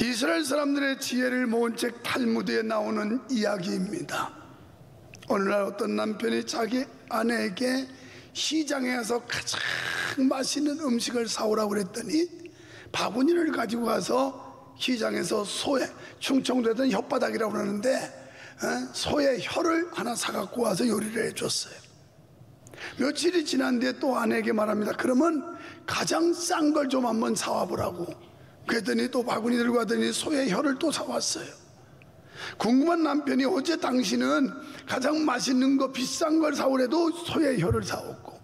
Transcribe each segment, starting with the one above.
이스라엘 사람들의 지혜를 모은 책 탈무드에 나오는 이야기입니다. 오늘날 어떤 남편이 자기 아내에게 시장에 가서 가장 맛있는 음식을 사오라고 그랬더니 바구니를 가지고 가서 시장에서 소의, 충청도에서는 혓바닥이라고 그러는데 소의 혀를 하나 사갖고 와서 요리를 해줬어요. 며칠이 지난 뒤에 또 아내에게 말합니다. 그러면 가장 싼 걸 좀 한번 사와 보라고. 그랬더니 또 바구니 들고 가더니 소의 혀를 또 사왔어요. 궁금한 남편이 어제 당신은 가장 맛있는 거 비싼 걸 사오래도 소의 혀를 사왔고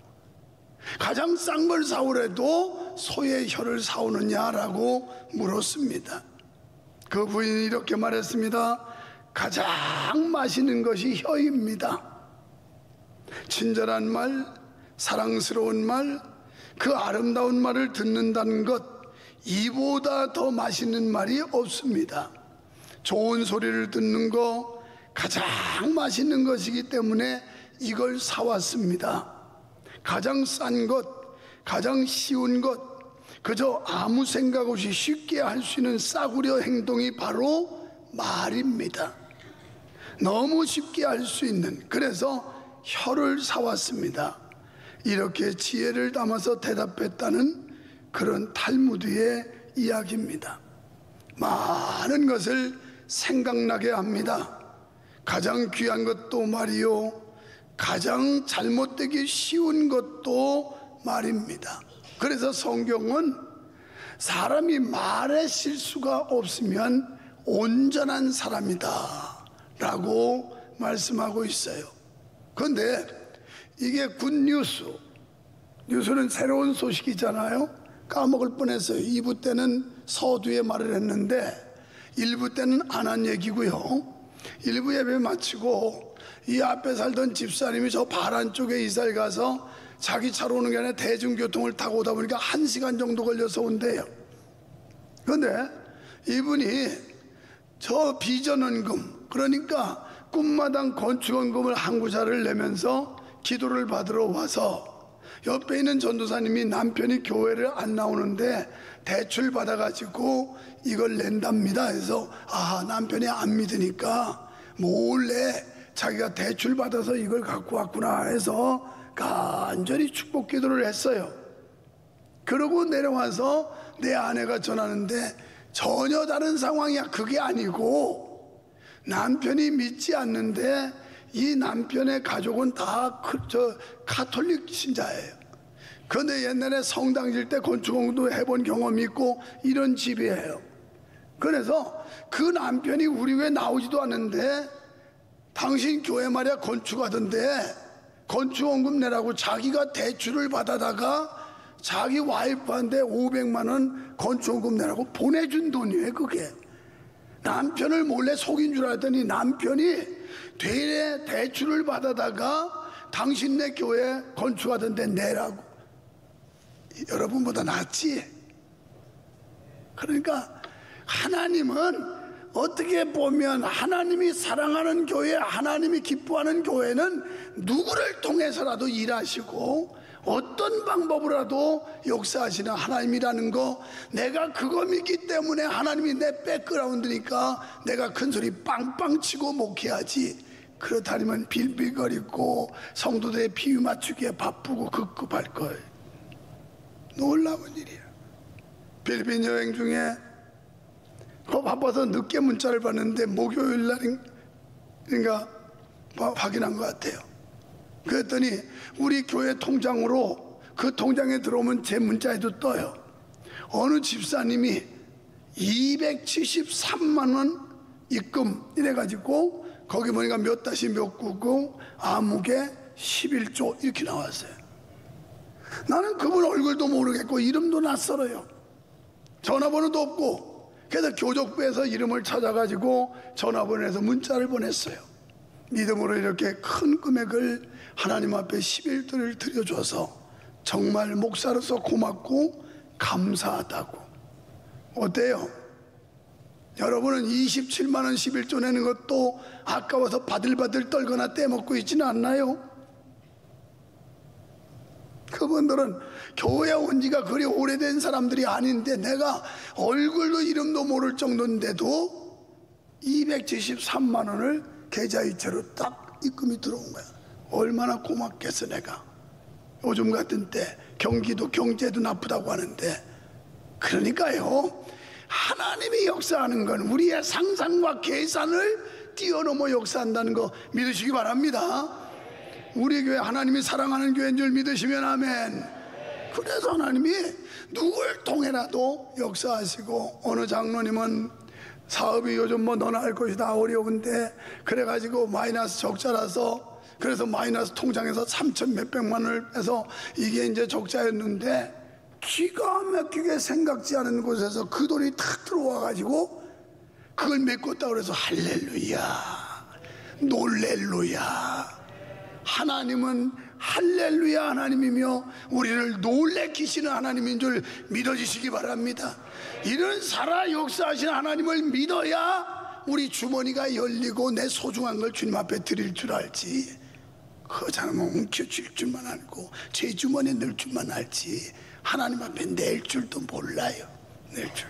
가장 싼 걸 사오래도 소의 혀를 사오느냐라고 물었습니다. 그 부인이 이렇게 말했습니다. 가장 맛있는 것이 혀입니다. 친절한 말, 사랑스러운 말, 그 아름다운 말을 듣는다는 것, 이보다 더 맛있는 말이 없습니다. 좋은 소리를 듣는 거 가장 맛있는 것이기 때문에 이걸 사왔습니다. 가장 싼 것, 가장 쉬운 것, 그저 아무 생각 없이 쉽게 할 수 있는 싸구려 행동이 바로 말입니다. 너무 쉽게 할 수 있는, 그래서 혀를 사왔습니다. 이렇게 지혜를 담아서 대답했다는 그런 탈무드의 이야기입니다. 많은 것을 생각나게 합니다. 가장 귀한 것도 말이요, 가장 잘못되기 쉬운 것도 말입니다. 그래서 성경은 사람이 말에 실수가 없으면 온전한 사람이다 라고 말씀하고 있어요. 그런데 이게 굿뉴스, 뉴스는 새로운 소식이잖아요. 까먹을 뻔했어요. 2부 때는 서두에 말을 했는데 1부 때는 안 한 얘기고요. 1부 예배 마치고 이 앞에 살던 집사님이 저 바란 쪽에 이사를 가서 자기 차로 오는 게 아니라 대중교통을 타고 오다 보니까 1시간 정도 걸려서 온대요. 그런데 이분이 저 비전원금, 그러니까 꿈마당 건축원금을 한 구자를 내면서 기도를 받으러 와서 옆에 있는 전도사님이 남편이 교회를 안 나오는데 대출 받아가지고 이걸 낸답니다. 해서 남편이 안 믿으니까 몰래 자기가 대출 받아서 이걸 갖고 왔구나 해서 간절히 축복 기도를 했어요. 그러고 내려와서 내 아내가 전하는데 전혀 다른 상황이야. 그게 아니고 남편이 믿지 않는데 이 남편의 가족은 다 가톨릭 신자예요. 그런데 옛날에 성당 질 때 건축공도 해본 경험이 있고 이런 집이에요. 그래서 그 남편이 우리 교회 나오지도 않는데 당신 교회 말이야 건축하던데 건축원금 내라고 자기가 대출을 받아다가 자기 와이프한테 500만 원 건축원금 내라고 보내준 돈이에요. 그게 남편을 몰래 속인 줄 알았더니 남편이 되레 대출을 받아다가 당신네 교회 건축하던데 내라고. 여러분보다 낫지. 그러니까 하나님은 어떻게 보면 하나님이 사랑하는 교회, 하나님이 기뻐하는 교회는 누구를 통해서라도 일하시고 어떤 방법으로라도 역사하시는 하나님이라는 거, 내가 그거 믿기 때문에 하나님이 내 백그라운드니까 내가 큰소리 빵빵 치고 목회하지, 그렇다면 빌빌거리고 성도들의 비유 맞추기에 바쁘고 급급할 거예요. 놀라운 일이야. 필리핀 여행 중에 바빠서 늦게 문자를 받는데 목요일 날인가 확인한 것 같아요. 그랬더니 우리 교회 통장으로, 그 통장에 들어오면 제 문자에도 떠요. 어느 집사님이 273만 원 입금 이래가지고 거기 보니까 몇 다시 몇 구고 암흑에 11조 이렇게 나왔어요. 나는 그분 얼굴도 모르겠고 이름도 낯설어요. 전화번호도 없고. 그래서 교족부에서 이름을 찾아가지고 전화번호에서 문자를 보냈어요. 믿음으로 이렇게 큰 금액을 하나님 앞에 11조를 드려줘서 정말 목사로서 고맙고 감사하다고. 어때요? 여러분은 27만 원 11조 내는 것도 아까워서 바들바들 떨거나 떼먹고 있지는 않나요? 그분들은 교회 온 지가 그리 오래된 사람들이 아닌데 내가 얼굴도 이름도 모를 정도인데도 273만 원을 계좌이체로 딱 입금이 들어온 거야. 얼마나 고맙겠어 내가. 요즘 같은 때 경기도 경제도 나쁘다고 하는데, 그러니까요, 하나님이 역사하는 건 우리의 상상과 계산을 뛰어넘어 역사한다는 거 믿으시기 바랍니다. 우리 교회 하나님이 사랑하는 교회인 줄 믿으시면 아멘. 그래서 하나님이 누굴 통해라도 역사하시고, 어느 장로님은 사업이 요즘 뭐 너나 할 것이 다 어려운데 그래가지고 마이너스 적자라서, 그래서 마이너스 통장에서 3천 몇백만 원을 빼서 이게 이제 적자였는데, 기가 막히게 생각지 않은 곳에서 그 돈이 탁 들어와가지고 그걸 메꿨다고 그래서 할렐루야, 놀렐루야. 하나님은 할렐루야 하나님이며 우리를 놀래키시는 하나님인 줄 믿어주시기 바랍니다. 이런 살아 역사하시는 하나님을 믿어야 우리 주머니가 열리고 내 소중한 걸 주님 앞에 드릴 줄 알지, 그자면 웅켜줄 줄만 알고 제 주머니에 넣을 줄만 알지 하나님 앞에 낼 줄도 몰라요. 낼 줄.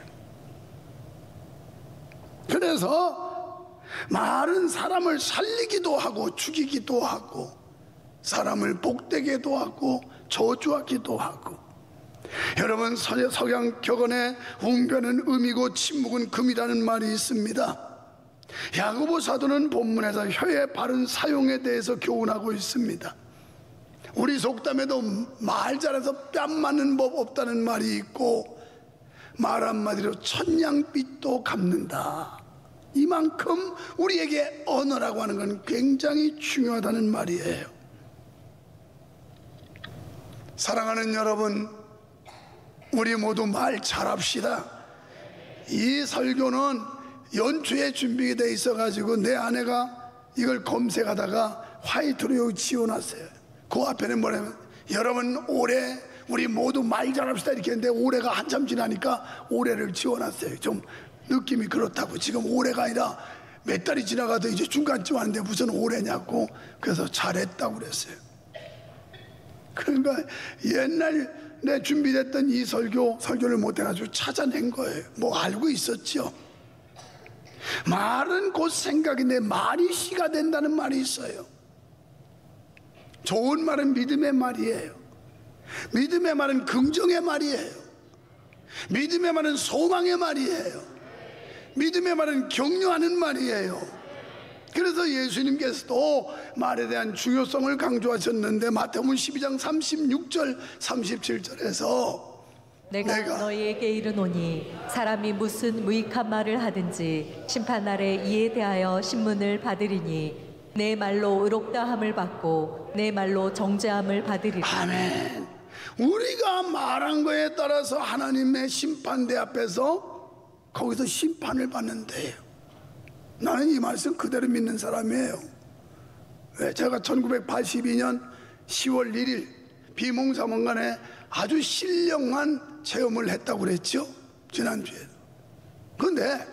그래서 말은 사람을 살리기도 하고 죽이기도 하고 사람을 복되게도 하고 저주하기도 하고. 여러분, 석양 격언에 웅변은 음이고 침묵은 금이라는 말이 있습니다. 야고보 사도는 본문에서 혀의 바른 사용에 대해서 교훈하고 있습니다. 우리 속담에도 말 잘해서 뺨 맞는 법 없다는 말이 있고, 말 한마디로 천냥빚도 갚는다. 이만큼 우리에게 언어라고 하는 건 굉장히 중요하다는 말이에요. 사랑하는 여러분, 우리 모두 말 잘합시다. 이 설교는 연초에 준비가 돼 있어가지고 내 아내가 이걸 검색하다가 화이트로 여기 지어놨어요. 그 앞에는 뭐냐면, 여러분 올해 우리 모두 말 잘합시다 이렇게 했는데 올해가 한참 지나니까 올해를 지어놨어요. 좀 느낌이 그렇다고. 지금 올해가 아니라 몇 달이 지나가도 이제 중간쯤 왔는데 무슨 올해냐고. 그래서 잘했다고 그랬어요. 그러니까 옛날 내 준비됐던 이 설교를 못해가지고 찾아낸 거예요. 뭐 알고 있었죠. 말은 곧 생각인데 말이 씨가 된다는 말이 있어요. 좋은 말은 믿음의 말이에요. 믿음의 말은 긍정의 말이에요. 믿음의 말은 소망의 말이에요. 믿음의 말은 격려하는 말이에요. 그래서 예수님께서도 말에 대한 중요성을 강조하셨는데, 마태복음 12장 36절 37절에서 내가 너희에게 이르노니 사람이 무슨 무익한 말을 하든지 심판날에 이에 대하여 신문을 받으리니 내 말로 의롭다함을 받고 내 말로 정죄함을 받으리라. 아멘. 우리가 말한 거에 따라서 하나님의 심판대 앞에서 거기서 심판을 받는데요. 나는 이 말씀 그대로 믿는 사람이에요. 왜? 제가 1982년 10월 1일 비몽사몽간에 아주 신령한 체험을 했다고 그랬죠, 지난주에. 그런데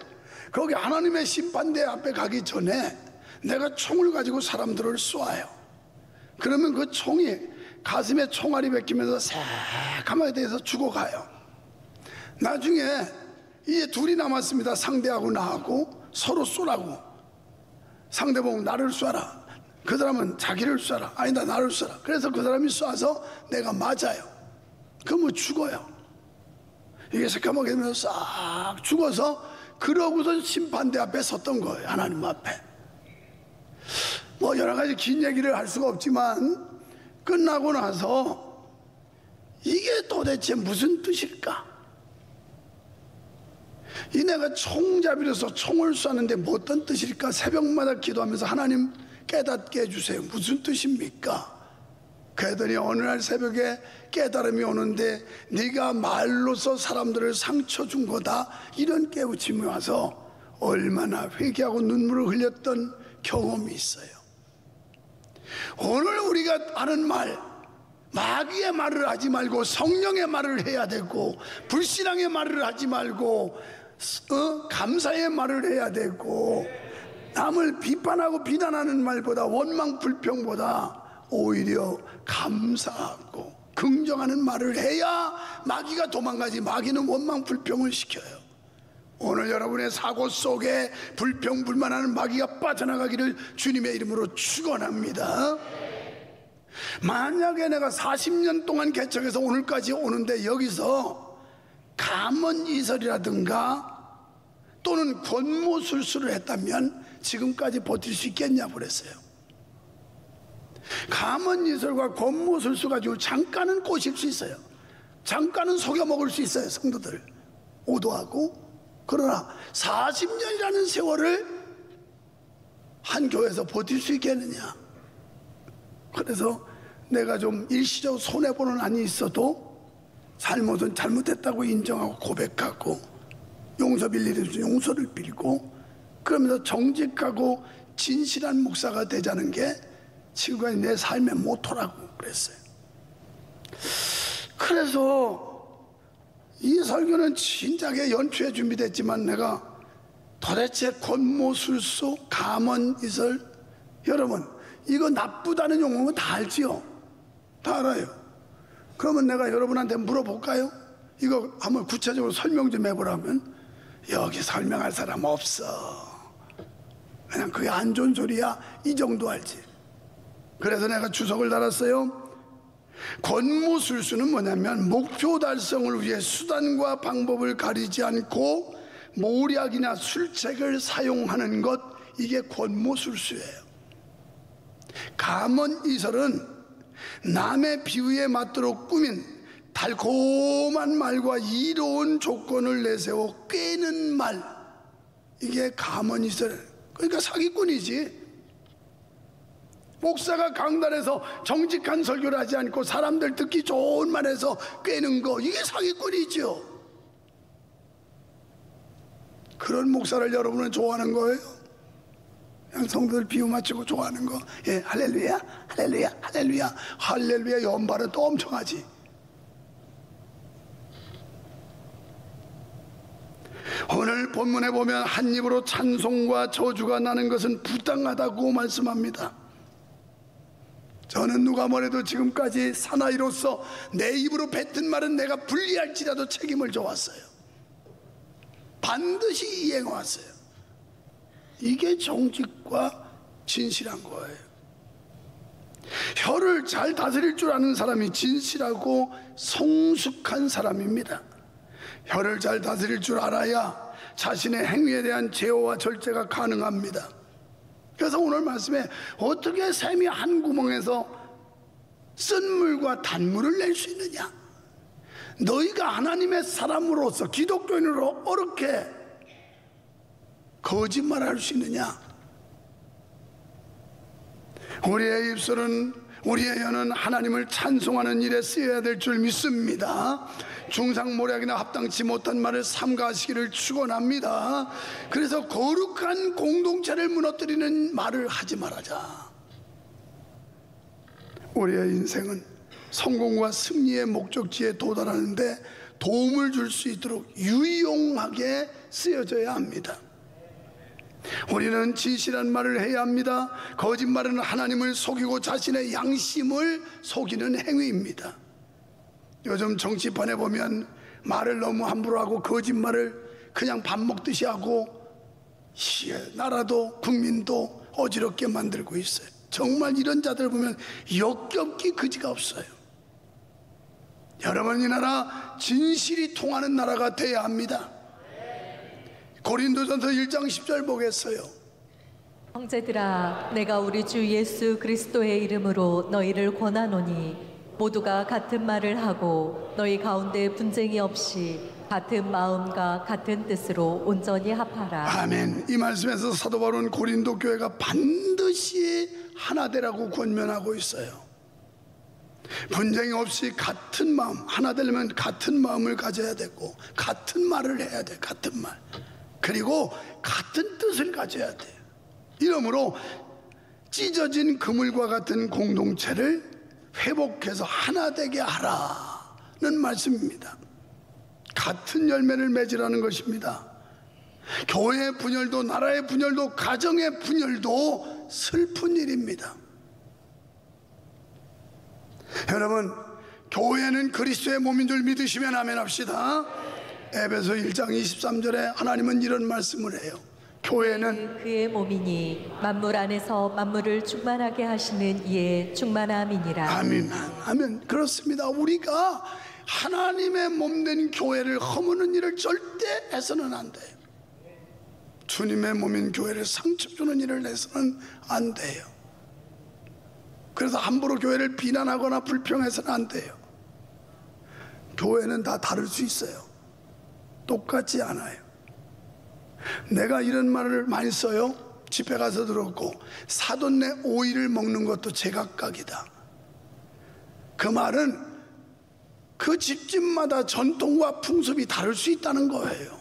거기 하나님의 심판대 앞에 가기 전에 내가 총을 가지고 사람들을 쏘아요. 그러면 그 총이 가슴에 총알이 박히면서 새까맣게 돼서 죽어가요. 나중에 이제 둘이 남았습니다. 상대하고 나하고 서로 쏘라고. 상대방 나를 쏴라, 그 사람은 자기를 쏴라. 아니다, 나를 쏴라. 그래서 그 사람이 쏴서 내가 맞아요. 그러면 죽어요. 이게 새까맣게 되면서 싹 죽어서, 그러고서 심판대 앞에 섰던 거예요. 하나님 앞에. 뭐 여러 가지 긴 얘기를 할 수가 없지만 끝나고 나서 이게 도대체 무슨 뜻일까? 이 내가 총잡이로서 총을 쐈는데 뭐 어떤 뜻일까? 새벽마다 기도하면서 하나님 깨닫게 해주세요. 무슨 뜻입니까? 그랬더니 어느 날 새벽에 깨달음이 오는데, 네가 말로서 사람들을 상처 준 거다, 이런 깨우침이 와서 얼마나 회개하고 눈물을 흘렸던 경험이 있어요. 오늘 우리가 하는 말, 마귀의 말을 하지 말고 성령의 말을 해야 되고, 불신앙의 말을 하지 말고 감사의 말을 해야 되고, 남을 비판하고 비난하는 말보다, 원망 불평보다 오히려 감사하고 긍정하는 말을 해야 마귀가 도망가지. 마귀는 원망 불평을 시켜요. 오늘 여러분의 사고 속에 불평 불만하는 마귀가 빠져나가기를 주님의 이름으로 축원합니다. 만약에 내가 40년 동안 개척해서 오늘까지 오는데 여기서 가문이설이라든가 또는 권모술수를 했다면 지금까지 버틸 수 있겠냐 그랬어요. 가문이설과 권모술수 가지고 잠깐은 꼬실 수 있어요. 잠깐은 속여 먹을 수 있어요. 성도들 오도하고. 그러나 40년이라는 세월을 한 교회에서 버틸 수 있겠느냐. 그래서 내가 좀 일시적으로 손해보는 한이 있어도 잘못은 잘못했다고 인정하고 고백하고 용서 빌릴 수 용서를 빌고 그러면서 정직하고 진실한 목사가 되자는 게 지금까지 내 삶의 모토라고 그랬어요. 그래서 이 설교는 진작에 연초에 준비됐지만 내가 도대체 권모술수, 가문이설, 여러분 이거 나쁘다는 용어는 다 알지요? 다 알아요. 그러면 내가 여러분한테 물어볼까요? 이거 한번 구체적으로 설명 좀 해보라면 여기 설명할 사람 없어. 그냥 그게 안 좋은 소리야 이 정도 알지. 그래서 내가 주석을 달았어요. 권모술수는 뭐냐면 목표 달성을 위해 수단과 방법을 가리지 않고 모략이나 술책을 사용하는 것, 이게 권모술수예요. 가문이설은 남의 비유에 맞도록 꾸민 달콤한 말과 이로운 조건을 내세워 꿰는 말, 이게 가문이설. 그러니까 사기꾼이지. 목사가 강단에서 정직한 설교를 하지 않고 사람들 듣기 좋은 말해서 꿰는 거, 이게 사기꾼이죠. 그런 목사를 여러분은 좋아하는 거예요? 그냥 성도들 비유 맞추고 좋아하는 거. 예, 할렐루야, 할렐루야, 할렐루야, 할렐루야. 연발은 또 엄청 하지. 오늘 본문에 보면 한 입으로 찬송과 저주가 나는 것은 부당하다고 말씀합니다. 저는 누가 뭐래도 지금까지 사나이로서 내 입으로 뱉은 말은 내가 불리할지라도 책임을 져왔어요. 반드시 이행해왔어요. 이게 정직과 진실한 거예요. 혀를 잘 다스릴 줄 아는 사람이 진실하고 성숙한 사람입니다. 혀를 잘 다스릴 줄 알아야 자신의 행위에 대한 제어와 절제가 가능합니다. 그래서 오늘 말씀에 어떻게 샘이 한 구멍에서 쓴물과 단물을 낼 수 있느냐. 너희가 하나님의 사람으로서 기독교인으로 어떻게 거짓말할 수 있느냐. 우리의 입술은, 우리의 혀는 하나님을 찬송하는 일에 쓰여야 될 줄 믿습니다. 중상모략이나 합당치 못한 말을 삼가하시기를 축원합니다. 그래서 거룩한 공동체를 무너뜨리는 말을 하지 말아자. 우리의 인생은 성공과 승리의 목적지에 도달하는데 도움을 줄 수 있도록 유용하게 쓰여져야 합니다. 우리는 진실한 말을 해야 합니다. 거짓말은 하나님을 속이고 자신의 양심을 속이는 행위입니다. 요즘 정치판에 보면 말을 너무 함부로 하고 거짓말을 그냥 밥 먹듯이 하고 나라도 국민도 어지럽게 만들고 있어요. 정말 이런 자들 보면 역겹기 그지가 없어요. 여러분, 이 나라 진실이 통하는 나라가 돼야 합니다. 고린도전서 1장 10절 보겠어요. 형제들아, 내가 우리 주 예수 그리스도의 이름으로 너희를 권하노니 모두가 같은 말을 하고 너희 가운데 분쟁이 없이 같은 마음과 같은 뜻으로 온전히 합하라. 아멘. 이 말씀에서 사도 바울은 고린도 교회가 반드시 하나 되라고 권면하고 있어요. 분쟁이 없이 같은 마음, 하나 되려면 같은 마음을 가져야 되고 같은 말을 해야 돼. 같은 말. 그리고 같은 뜻을 가져야 돼. 이러므로 찢어진 그물과 같은 공동체를 회복해서 하나 되게 하라는 말씀입니다. 같은 열매를 맺으라는 것입니다. 교회의 분열도, 나라의 분열도, 가정의 분열도 슬픈 일입니다. 여러분, 교회는 그리스도의 몸인 줄 믿으시면 아멘 합시다. 에베소 1장 23절에 하나님은 이런 말씀을 해요. 교회는 그의 몸이니 만물 안에서 만물을 충만하게 하시는 이의 충만함이니라. 아멘. 아멘. 그렇습니다. 우리가 하나님의 몸된 교회를 허무는 일을 절대 해서는 안 돼요. 주님의 몸인 교회를 상처 주는 일을 해서는 안 돼요. 그래서 함부로 교회를 비난하거나 불평해서는 안 돼요. 교회는 다 다를 수 있어요. 똑같지 않아요. 내가 이런 말을 많이 써요. 집회 가서 들었고, 사돈네 오이를 먹는 것도 제각각이다. 그 말은 그 집집마다 전통과 풍습이 다를 수 있다는 거예요.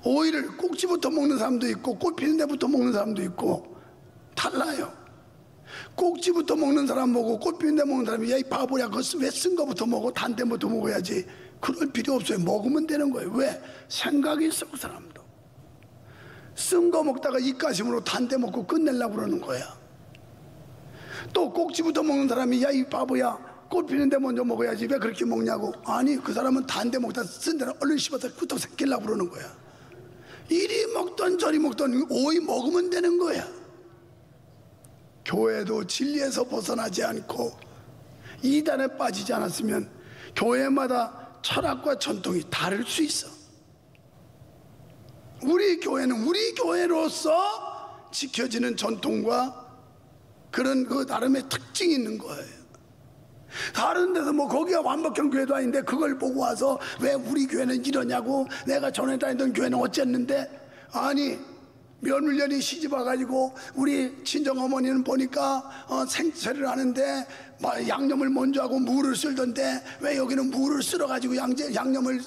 오이를 꼭지부터 먹는 사람도 있고 꽃 피는 데부터 먹는 사람도 있고 달라요. 꼭지부터 먹는 사람 먹고 꽃 피는 데 먹는 사람이 야 이 바보야 그거 왜 쓴 거부터 먹어? 단 데부터 먹어야지. 그럴 필요 없어요. 먹으면 되는 거예요. 왜? 생각이 있어. 그 사람도 쓴 거 먹다가 입가심으로 단 데 먹고 끝내려고 그러는 거야. 또 꼭지부터 먹는 사람이 야 이 바보야 꽃 피는데 먼저 먹어야지 왜 그렇게 먹냐고. 아니 그 사람은 단 데 먹다 쓴 데는 얼른 씹어서 끄떡 새끼려고 그러는 거야. 이리 먹던 저리 먹던 오이 먹으면 되는 거야. 교회도 진리에서 벗어나지 않고 이단에 빠지지 않았으면 교회마다 철학과 전통이 다를 수 있어. 우리 교회는 우리 교회로서 지켜지는 전통과 그런 그 나름의 특징이 있는 거예요. 다른 데서 뭐 거기가 완벽한 교회도 아닌데 그걸 보고 와서 왜 우리 교회는 이러냐고, 내가 전에 다니던 교회는 어쨌는데. 아니 며느년이 시집 와가지고 우리 친정어머니는 보니까 생채를 하는데 양념을 먼저 하고 무를 쓸던데 왜 여기는 무를 쓸어가지고 양념을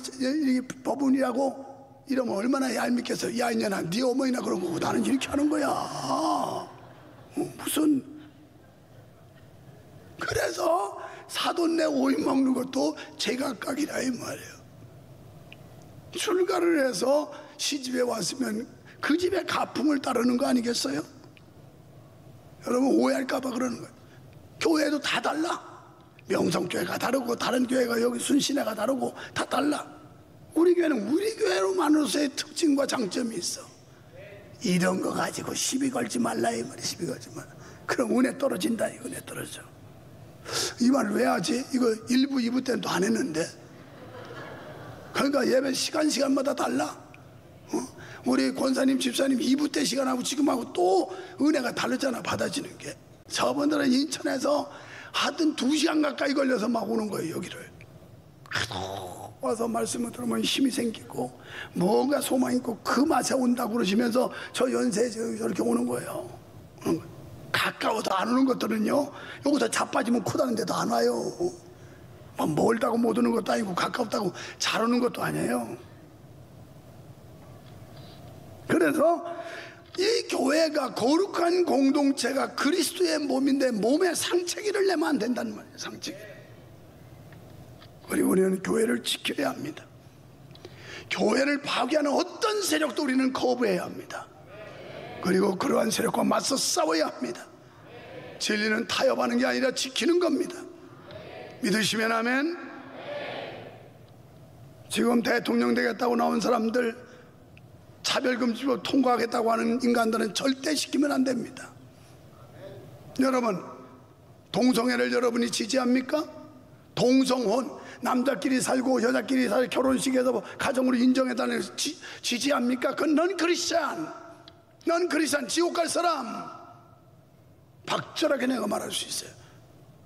버분이라고 이러면 얼마나 얄밉겠어. 야 이년아 네 어머니나 그런 거고 나는 이렇게 하는 거야. 무슨. 그래서 사돈네 오이 먹는 것도 제각각이라 이 말이에요. 출가를 해서 시집에 왔으면 그 집의 가풍을 따르는 거 아니겠어요? 여러분 오해할까봐 그러는 거예요. 교회도 다 달라. 명성교회가 다르고 다른 교회가 여기 순신회가 다르고 다 달라. 우리 교회는 우리 교회로만으로서의 특징과 장점이 있어. 이런 거 가지고 시비 걸지 말라 이 말이야. 시비 걸지 말라. 그럼 은혜 떨어진다. 은혜 떨어져. 이 말을 왜 하지? 이거 1부 2부 때는 또 안 했는데. 그러니까 예배 시간마다 달라. 우리 권사님 집사님 2부 때 시간하고 지금하고 또 은혜가 다르잖아. 받아지는 게. 저분들은 인천에서 하여튼 2시간 가까이 걸려서 막 오는 거예요. 여기를 와서 말씀을 들으면 힘이 생기고 뭔가 소망이 있고 그 맛에 온다고 그러시면서 저 연세에 저렇게 오는 거예요. 가까워도 안 오는 것들은요, 여기서 자빠지면 크다는데도 안 와요. 멀다고 못 오는 것도 아니고 가깝다고 잘 오는 것도 아니에요. 그래서 이 교회가 거룩한 공동체가 그리스도의 몸인데 몸에 상처기를 내면 안 된다는 말이에요. 상처기. 그리고 우리는 교회를 지켜야 합니다. 교회를 파괴하는 어떤 세력도 우리는 거부해야 합니다. 그리고 그러한 세력과 맞서 싸워야 합니다. 진리는 타협하는 게 아니라 지키는 겁니다. 믿으시면 아멘. 지금 대통령 되겠다고 나온 사람들, 차별금지법 통과하겠다고 하는 인간들은 절대 시키면 안 됩니다. 여러분, 동성애를 여러분이 지지합니까? 동성혼, 남자끼리 살고 여자끼리 살 결혼식에서 가정으로 인정해달라는 지지합니까? 그건 넌 크리스찬, 넌 크리스찬, 지옥 갈 사람. 박절하게 내가 말할 수 있어요.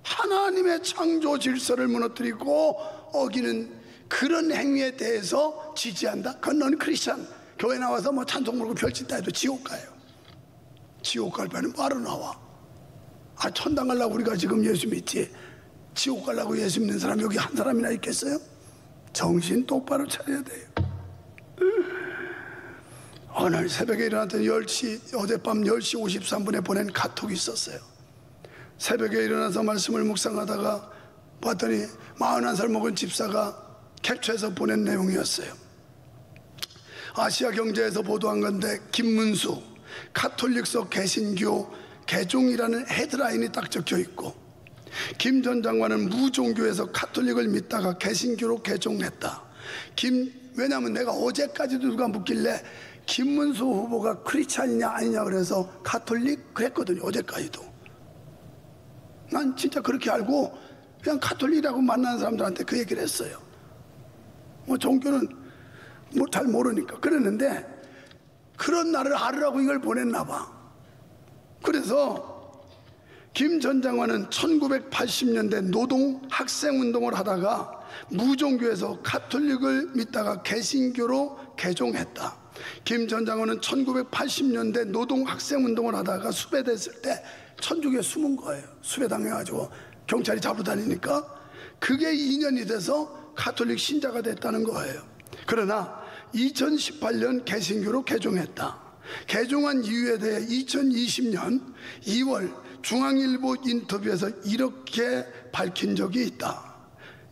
하나님의 창조 질서를 무너뜨리고 어기는 그런 행위에 대해서 지지한다? 그건 넌 크리스찬. 교회 나와서 뭐 찬송 부르고 별짓다 해도 지옥 가요. 지옥 갈 바에는 바로 나와. 아, 천당 가려고 우리가 지금 예수 믿지, 지옥 가려고 예수 믿는 사람 여기 한 사람이나 있겠어요? 정신 똑바로 차려야 돼요. 오늘 새벽에 일어났던 10시, 어젯밤 10시 53분에 보낸 카톡이 있었어요. 새벽에 일어나서 말씀을 묵상하다가 봤더니 41살 먹은 집사가 캡처해서 보낸 내용이었어요. 아시아 경제에서 보도한 건데, 김문수 카톨릭서 개신교 개종이라는 헤드라인이 딱 적혀 있고, 김 전 장관은 무종교에서 가톨릭을 믿다가 개신교로 개종했다. 왜냐하면 내가 어제까지도 누가 묻길래 김문수 후보가 크리스찬이냐 아니냐 그래서 가톨릭 그랬거든요. 어제까지도. 난 진짜 그렇게 알고 그냥 가톨릭이라고 만나는 사람들한테 그 얘기를 했어요. 뭐 종교는 뭐 잘 모르니까. 그랬는데 그런 나를 알으라고 이걸 보냈나 봐. 그래서 김 전 장관은 1980년대 노동 학생운동을 하다가 무종교에서 가톨릭을 믿다가 개신교로 개종했다. 김 전 장관은 1980년대 노동 학생운동을 하다가 수배됐을 때 천주교에 숨은 거예요. 수배당해가지고 경찰이 잡으러 다니니까 그게 2년이 돼서 가톨릭 신자가 됐다는 거예요. 그러나 2018년 개신교로 개종했다. 개종한 이유에 대해 2020년 2월 중앙일보 인터뷰에서 이렇게 밝힌 적이 있다.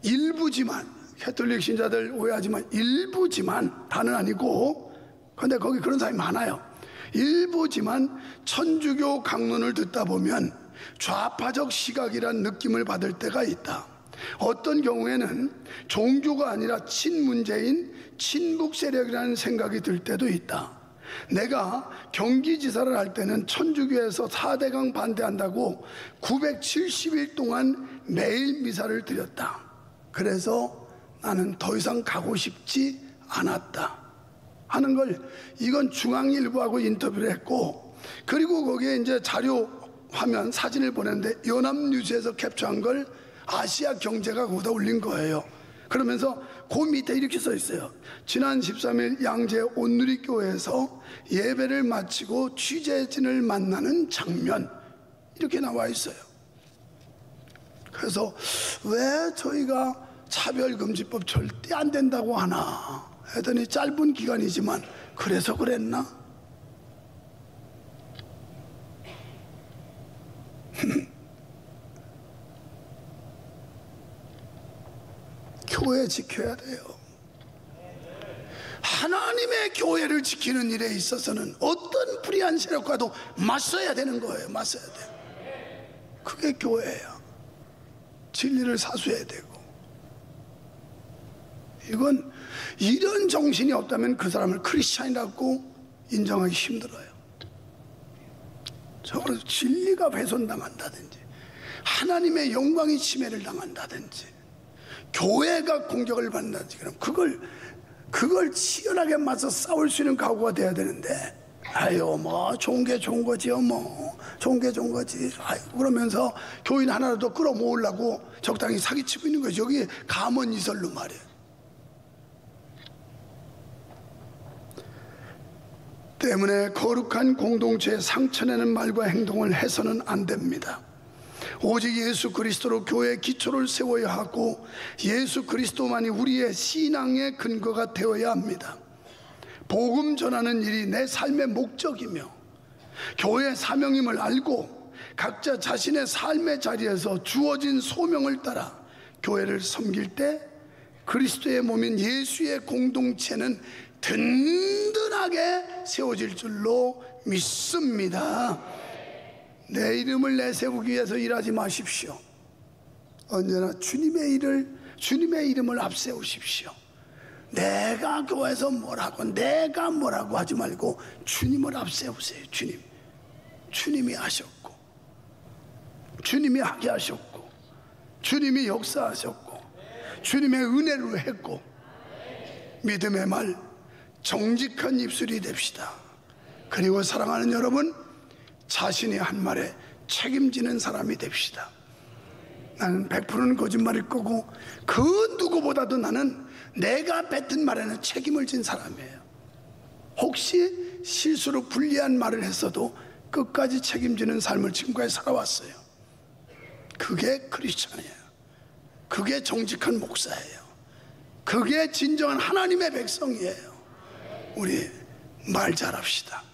일부지만, 가톨릭 신자들 오해하지만 일부지만, 다는 아니고, 근데 거기 그런 사람이 많아요. 일부지만 천주교 강론을 듣다 보면 좌파적 시각이란 느낌을 받을 때가 있다. 어떤 경우에는 종교가 아니라 친문재인, 친북 세력이라는 생각이 들 때도 있다. 내가 경기지사를 할 때는 천주교에서 4대강 반대한다고 970일 동안 매일 미사를 드렸다. 그래서 나는 더 이상 가고 싶지 않았다 하는 걸, 이건 중앙일보하고 인터뷰를 했고, 그리고 거기에 이제 자료 화면 사진을 보냈는데 연합뉴스에서 캡처한 걸 아시아 경제가 거기다 올린 거예요. 그러면서 그 밑에 이렇게 써 있어요. 지난 13일 양재 온누리교회에서 예배를 마치고 취재진을 만나는 장면, 이렇게 나와 있어요. 그래서 왜 저희가 차별금지법 절대 안 된다고 하나 했더니 짧은 기간이지만 그래서 그랬나? 교회 지켜야 돼요. 하나님의 교회를 지키는 일에 있어서는 어떤 불의한 세력과도 맞서야 되는 거예요. 맞서야 돼요. 그게 교회예요. 진리를 사수해야 되고. 이건 이런 정신이 없다면 그 사람을 크리스찬이라고 인정하기 힘들어요. 적어도 진리가 훼손당한다든지, 하나님의 영광이 침해를 당한다든지, 교회가 공격을 받는다든지, 그럼 그걸 치열하게 맞서 싸울 수 있는 각오가 돼야 되는데, 아유 뭐 좋은 게 좋은 거지요, 뭐 좋은 게 좋은 거지, 아유, 그러면서 교인 하나라도 끌어모으려고 적당히 사기치고 있는 거죠. 여기 감언이설로 말이에요. 때문에 거룩한 공동체에 상처내는 말과 행동을 해서는 안 됩니다. 오직 예수 그리스도로 교회의 기초를 세워야 하고, 예수 그리스도만이 우리의 신앙의 근거가 되어야 합니다. 복음 전하는 일이 내 삶의 목적이며 교회의 사명임을 알고 각자 자신의 삶의 자리에서 주어진 소명을 따라 교회를 섬길 때 그리스도의 몸인 예수의 공동체는 든든하게 세워질 줄로 믿습니다. 내 이름을 내세우기 위해서 일하지 마십시오. 언제나 주님의 이름을 앞세우십시오. 내가 교회에서 뭐라고, 내가 뭐라고 하지 말고 주님을 앞세우세요. 주님이 하셨고, 주님이 하게 하셨고, 주님이 역사하셨고, 주님의 은혜로 했고, 믿음의 말, 정직한 입술이 됩시다. 그리고 사랑하는 여러분, 자신이 한 말에 책임지는 사람이 됩시다. 나는 100%는 거짓말일 거고, 그 누구보다도 나는 내가 뱉은 말에는 책임을 진 사람이에요. 혹시 실수로 불리한 말을 했어도 끝까지 책임지는 삶을 지금까지 살아왔어요. 그게 크리스찬이에요. 그게 정직한 목사예요. 그게 진정한 하나님의 백성이에요. 우리 말 잘합시다.